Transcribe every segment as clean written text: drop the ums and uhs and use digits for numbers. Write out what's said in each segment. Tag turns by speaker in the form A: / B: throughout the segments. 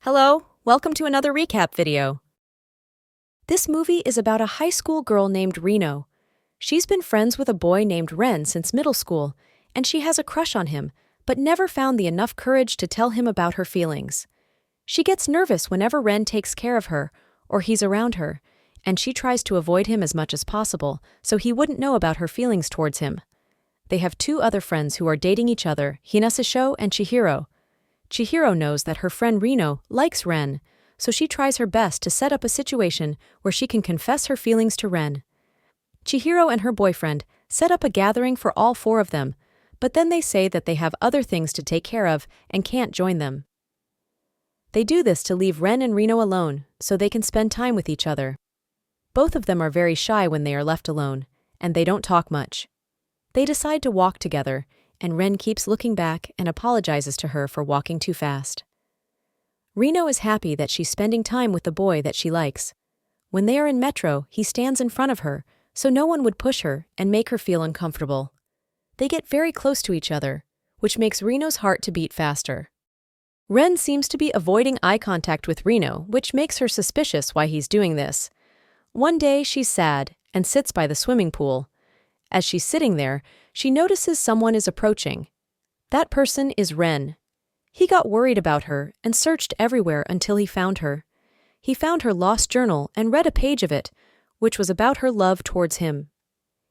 A: Hello, welcome to another recap video. This movie is about a high school girl named Reno. She's been friends with a boy named Ren since middle school, and she has a crush on him, but never found the enough courage to tell him about her feelings. She gets nervous whenever Ren takes care of her, or he's around her, and she tries to avoid him as much as possible so he wouldn't know about her feelings towards him. They have two other friends who are dating each other, Hinasisho and Chihiro. Chihiro knows that her friend Reno likes Ren, so she tries her best to set up a situation where she can confess her feelings to Ren. Chihiro and her boyfriend set up a gathering for all four of them, but then they say that they have other things to take care of and can't join them. They do this to leave Ren and Reno alone so they can spend time with each other. Both of them are very shy when they are left alone, and they don't talk much. They decide to walk together, and Ren keeps looking back and apologizes to her for walking too fast. Reno is happy that she's spending time with the boy that she likes. When they are in metro, he stands in front of her, so no one would push her and make her feel uncomfortable. They get very close to each other, which makes Reno's heart to beat faster. Ren seems to be avoiding eye contact with Reno, which makes her suspicious why he's doing this. One day, she's sad and sits by the swimming pool. As she's sitting there, she notices someone is approaching. That person is Ren. He got worried about her and searched everywhere until he found her. He found her lost journal and read a page of it, which was about her love towards him.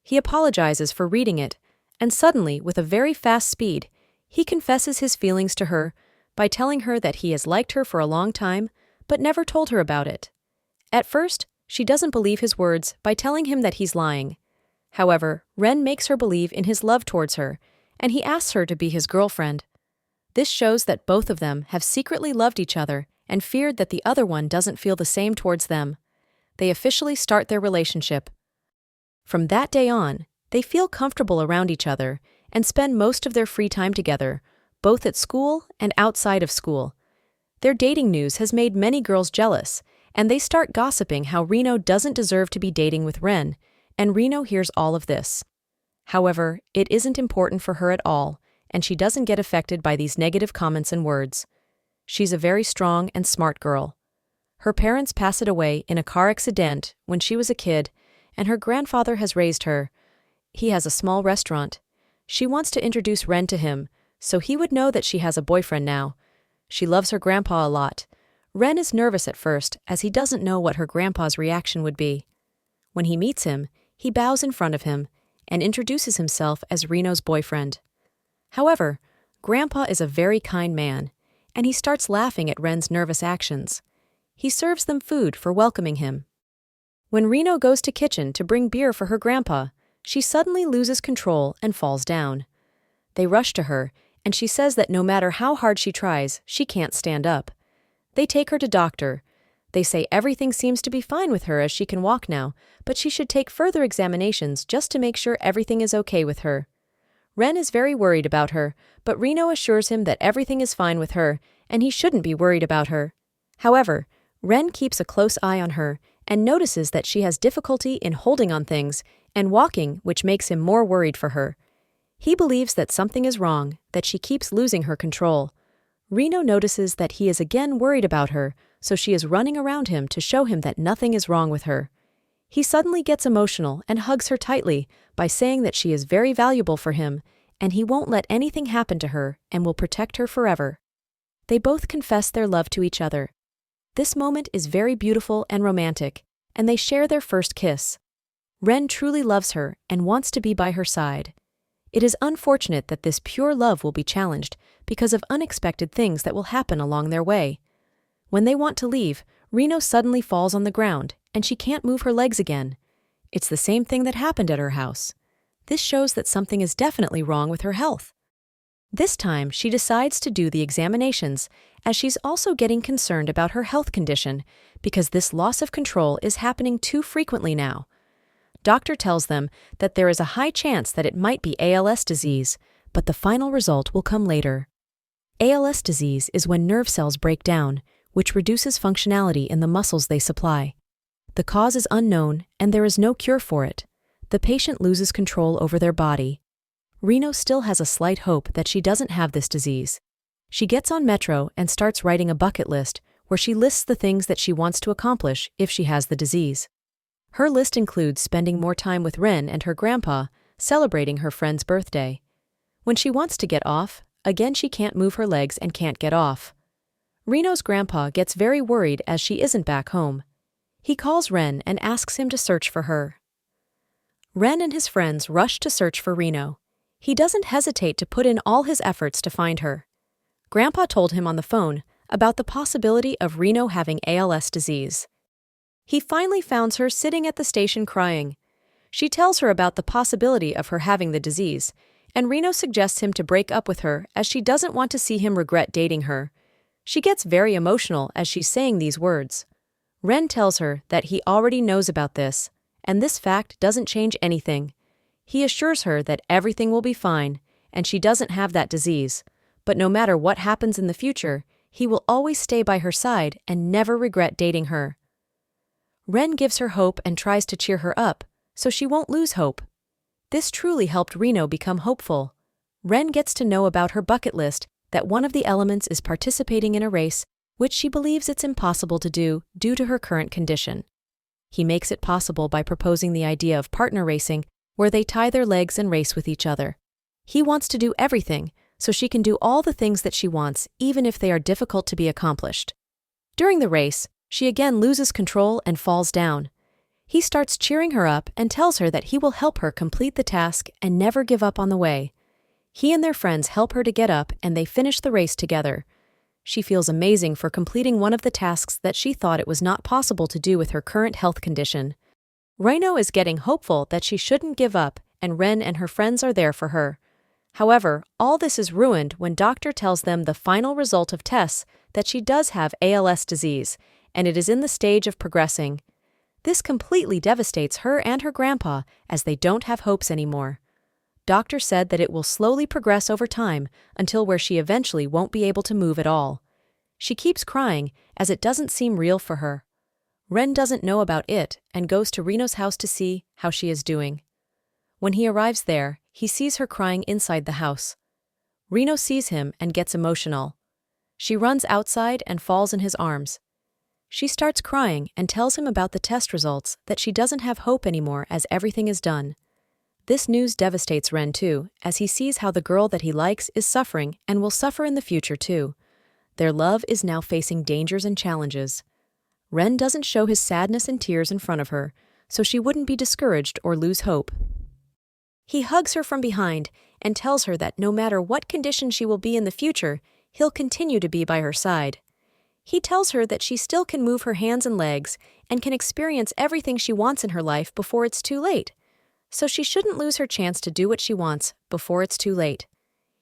A: He apologizes for reading it, and suddenly, with a very fast speed, he confesses his feelings to her by telling her that he has liked her for a long time, but never told her about it. At first, she doesn't believe his words by telling him that he's lying. However, Ren makes her believe in his love towards her, and he asks her to be his girlfriend. This shows that both of them have secretly loved each other and feared that the other one doesn't feel the same towards them. They officially start their relationship. From that day on, they feel comfortable around each other and spend most of their free time together, both at school and outside of school. Their dating news has made many girls jealous, and they start gossiping how Reno doesn't deserve to be dating with Ren, and Reno hears all of this. However, it isn't important for her at all, and she doesn't get affected by these negative comments and words. She's a very strong and smart girl. Her parents passed away in a car accident when she was a kid, and her grandfather has raised her. He has a small restaurant. She wants to introduce Ren to him, so he would know that she has a boyfriend now. She loves her grandpa a lot. Ren is nervous at first, as he doesn't know what her grandpa's reaction would be. When he meets him, he bows in front of him and introduces himself as Reno's boyfriend. However, Grandpa is a very kind man, and he starts laughing at Ren's nervous actions. He serves them food for welcoming him. When Reno goes to kitchen to bring beer for her grandpa, she suddenly loses control and falls down. They rush to her, and she says that no matter how hard she tries, she can't stand up. They take her to doctor. They say everything seems to be fine with her as she can walk now, but she should take further examinations just to make sure everything is okay with her. Ren is very worried about her, but Reno assures him that everything is fine with her, and he shouldn't be worried about her. However, Ren keeps a close eye on her and notices that she has difficulty in holding on things and walking, which makes him more worried for her. He believes that something is wrong, that she keeps losing her control. Reno notices that he is again worried about her, so she is running around him to show him that nothing is wrong with her. He suddenly gets emotional and hugs her tightly by saying that she is very valuable for him, and he won't let anything happen to her and will protect her forever. They both confess their love to each other. This moment is very beautiful and romantic, and they share their first kiss. Ren truly loves her and wants to be by her side. It is unfortunate that this pure love will be challenged because of unexpected things that will happen along their way. When they want to leave, Reno suddenly falls on the ground, and she can't move her legs again. It's the same thing that happened at her house. This shows that something is definitely wrong with her health. This time, she decides to do the examinations, as she's also getting concerned about her health condition, because this loss of control is happening too frequently now. Doctor tells them that there is a high chance that it might be ALS disease, but the final result will come later. ALS disease is when nerve cells break down, which reduces functionality in the muscles they supply. The cause is unknown, and there is no cure for it. The patient loses control over their body. Reno still has a slight hope that she doesn't have this disease. She gets on Metro and starts writing a bucket list where she lists the things that she wants to accomplish if she has the disease. Her list includes spending more time with Ren and her grandpa, celebrating her friend's birthday. When she wants to get off, again she can't move her legs and can't get off. Reno's grandpa gets very worried as she isn't back home. He calls Ren and asks him to search for her. Ren and his friends rush to search for Reno. He doesn't hesitate to put in all his efforts to find her. Grandpa told him on the phone about the possibility of Reno having ALS disease. He finally finds her sitting at the station crying. She tells her about the possibility of her having the disease, and Reno suggests him to break up with her as she doesn't want to see him regret dating her. She gets very emotional as she's saying these words. Ren tells her that he already knows about this, and this fact doesn't change anything. He assures her that everything will be fine, and she doesn't have that disease, but no matter what happens in the future, he will always stay by her side and never regret dating her. Ren gives her hope and tries to cheer her up, so she won't lose hope. This truly helped Reno become hopeful. Ren gets to know about her bucket list that one of the elements is participating in a race, which she believes it's impossible to do due to her current condition. He makes it possible by proposing the idea of partner racing, where they tie their legs and race with each other. He wants to do everything, so she can do all the things that she wants, even if they are difficult to be accomplished. During the race, she again loses control and falls down. He starts cheering her up and tells her that he will help her complete the task and never give up on the way. He and their friends help her to get up and they finish the race together. She feels amazing for completing one of the tasks that she thought it was not possible to do with her current health condition. Reno is getting hopeful that she shouldn't give up, and Ren and her friends are there for her. However, all this is ruined when doctor tells them the final result of tests that she does have ALS disease, and it is in the stage of progressing. This completely devastates her and her grandpa as they don't have hopes anymore. Doctor said that it will slowly progress over time until where she eventually won't be able to move at all. She keeps crying as it doesn't seem real for her. Ren doesn't know about it and goes to Reno's house to see how she is doing. When he arrives there, he sees her crying inside the house. Reno sees him and gets emotional. She runs outside and falls in his arms. She starts crying and tells him about the test results, that she doesn't have hope anymore as everything is done. This news devastates Ren too, as he sees how the girl that he likes is suffering and will suffer in the future too. Their love is now facing dangers and challenges. Ren doesn't show his sadness and tears in front of her, so she wouldn't be discouraged or lose hope. He hugs her from behind and tells her that no matter what condition she will be in the future, he'll continue to be by her side. He tells her that she still can move her hands and legs and can experience everything she wants in her life before it's too late. So she shouldn't lose her chance to do what she wants before it's too late.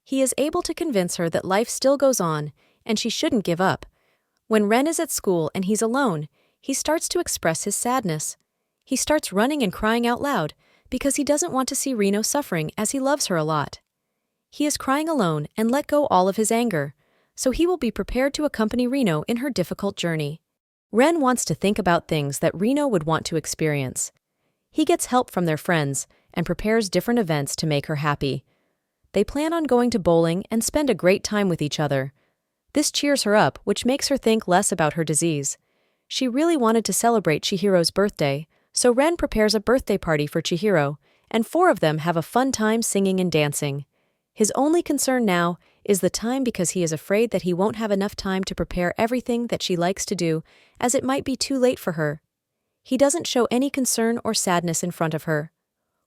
A: He is able to convince her that life still goes on and she shouldn't give up. When Ren is at school and he's alone, he starts to express his sadness. He starts running and crying out loud because he doesn't want to see Reno suffering as he loves her a lot. He is crying alone and let go all of his anger, so he will be prepared to accompany Reno in her difficult journey. Ren wants to think about things that Reno would want to experience. He gets help from their friends and prepares different events to make her happy. They plan on going to bowling and spend a great time with each other. This cheers her up, which makes her think less about her disease. She really wanted to celebrate Chihiro's birthday, so Ren prepares a birthday party for Chihiro, and 4 of them have a fun time singing and dancing. His only concern now is the time because he is afraid that he won't have enough time to prepare everything that she likes to do, as it might be too late for her. He doesn't show any concern or sadness in front of her.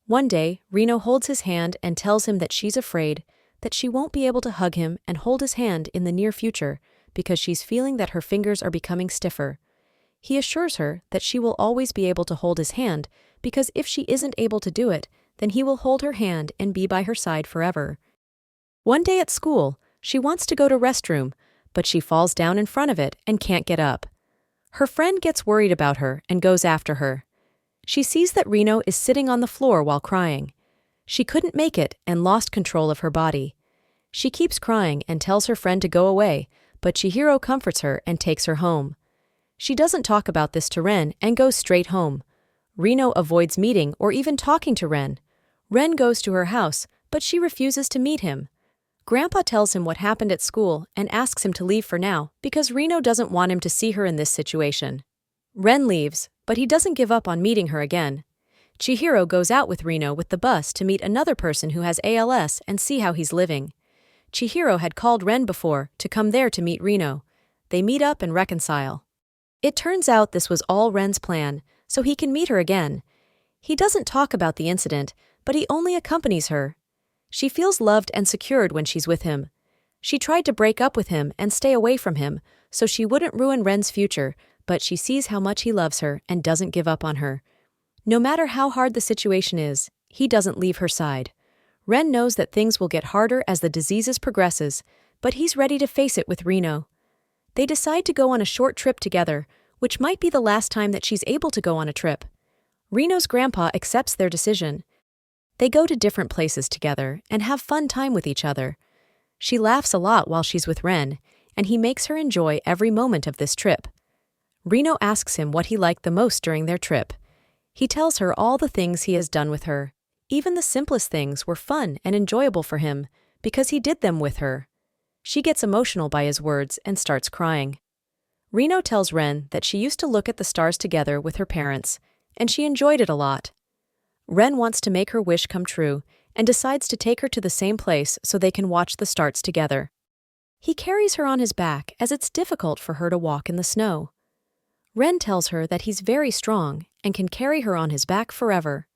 A: One day, Reno holds his hand and tells him that she's afraid that she won't be able to hug him and hold his hand in the near future because she's feeling that her fingers are becoming stiffer. He assures her that she will always be able to hold his hand because if she isn't able to do it, then he will hold her hand and be by her side forever. One day at school, she wants to go to restroom, but she falls down in front of it and can't get up. Her friend gets worried about her and goes after her. She sees that Reno is sitting on the floor while crying. She couldn't make it and lost control of her body. She keeps crying and tells her friend to go away, but Chihiro comforts her and takes her home. She doesn't talk about this to Ren and goes straight home. Reno avoids meeting or even talking to Ren. Ren goes to her house, but she refuses to meet him. Grandpa tells him what happened at school and asks him to leave for now because Reno doesn't want him to see her in this situation. Ren leaves, but he doesn't give up on meeting her again. Chihiro goes out with Reno with the bus to meet another person who has ALS and see how he's living. Chihiro had called Ren before to come there to meet Reno. They meet up and reconcile. It turns out this was all Ren's plan, so he can meet her again. He doesn't talk about the incident, but he only accompanies her. She feels loved and secured when she's with him. She tried to break up with him and stay away from him so she wouldn't ruin Ren's future, but she sees how much he loves her and doesn't give up on her. No matter how hard the situation is, he doesn't leave her side. Ren knows that things will get harder as the disease progresses, but he's ready to face it with Reno. They decide to go on a short trip together, which might be the last time that she's able to go on a trip. Reno's grandpa accepts their decision. They go to different places together and have fun time with each other. She laughs a lot while she's with Ren, and he makes her enjoy every moment of this trip. Reno asks him what he liked the most during their trip. He tells her all the things he has done with her. Even the simplest things were fun and enjoyable for him because he did them with her. She gets emotional by his words and starts crying. Reno tells Ren that she used to look at the stars together with her parents, and she enjoyed it a lot. Ren wants to make her wish come true and decides to take her to the same place so they can watch the stars together. He carries her on his back as it's difficult for her to walk in the snow. Ren tells her that he's very strong and can carry her on his back forever.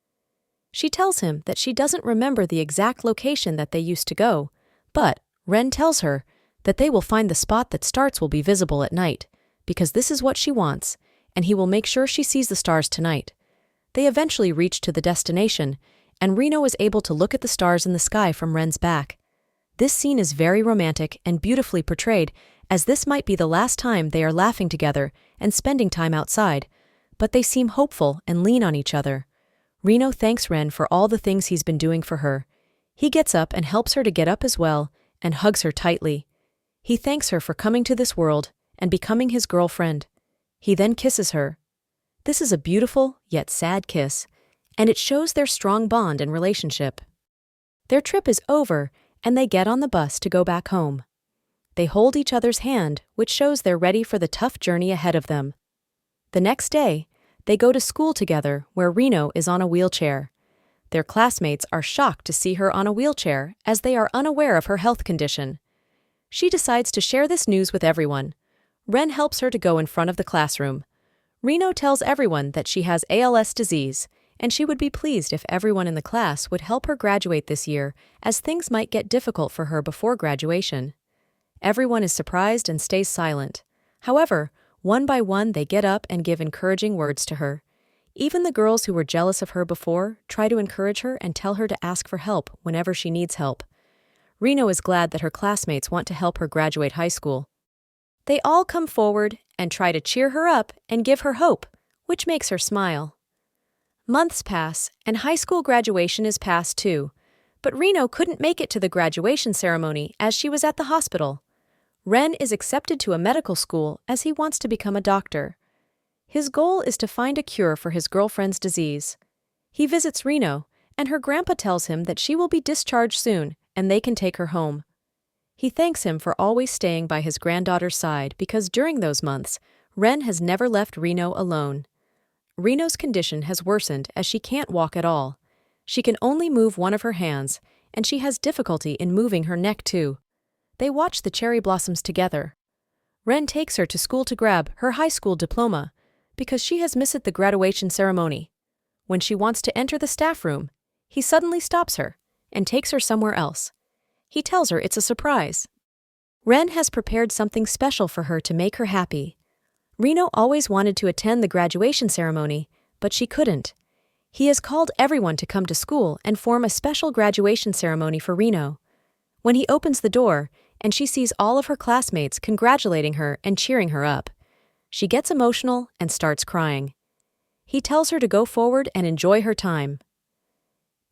A: She tells him that she doesn't remember the exact location that they used to go, but Ren tells her that they will find the spot that stars will be visible at night, because this is what she wants, and he will make sure she sees the stars tonight. They eventually reach to the destination, and Reno is able to look at the stars in the sky from Ren's back. This scene is very romantic and beautifully portrayed, as this might be the last time they are laughing together and spending time outside, but they seem hopeful and lean on each other. Reno thanks Ren for all the things he's been doing for her. He gets up and helps her to get up as well and hugs her tightly. He thanks her for coming to this world and becoming his girlfriend. He then kisses her. This is a beautiful yet sad kiss, and it shows their strong bond and relationship. Their trip is over, and they get on the bus to go back home. They hold each other's hand, which shows they're ready for the tough journey ahead of them. The next day, they go to school together where Reno is on a wheelchair. Their classmates are shocked to see her on a wheelchair as they are unaware of her health condition. She decides to share this news with everyone. Ren helps her to go in front of the classroom. Reno tells everyone that she has ALS disease, and she would be pleased if everyone in the class would help her graduate this year, as things might get difficult for her before graduation. Everyone is surprised and stays silent. However, one by one they get up and give encouraging words to her. Even the girls who were jealous of her before try to encourage her and tell her to ask for help whenever she needs help. Reno is glad that her classmates want to help her graduate high school. They all come forward and try to cheer her up and give her hope, which makes her smile. Months pass, and high school graduation is past too, but Reno couldn't make it to the graduation ceremony as she was at the hospital. Ren is accepted to a medical school as he wants to become a doctor. His goal is to find a cure for his girlfriend's disease. He visits Reno, and her grandpa tells him that she will be discharged soon and they can take her home. He thanks him for always staying by his granddaughter's side because during those months, Ren has never left Reno alone. Reno's condition has worsened as she can't walk at all. She can only move one of her hands, and she has difficulty in moving her neck too. They watch the cherry blossoms together. Ren takes her to school to grab her high school diploma because she has missed the graduation ceremony. When she wants to enter the staff room, he suddenly stops her and takes her somewhere else. He tells her it's a surprise. Ren has prepared something special for her to make her happy. Reno always wanted to attend the graduation ceremony, but she couldn't. He has called everyone to come to school and form a special graduation ceremony for Reno. When he opens the door, and she sees all of her classmates congratulating her and cheering her up, she gets emotional and starts crying. He tells her to go forward and enjoy her time.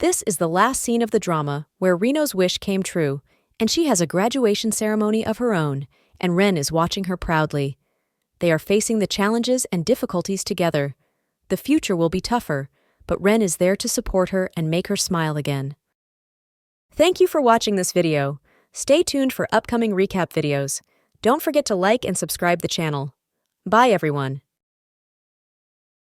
A: This is the last scene of the drama where Reno's wish came true, and she has a graduation ceremony of her own, and Ren is watching her proudly. They are facing the challenges and difficulties together. The future will be tougher, but Ren is there to support her and make her smile again. Thank you for watching this video. Stay tuned for upcoming recap videos. Don't forget to like and subscribe the channel. Bye everyone.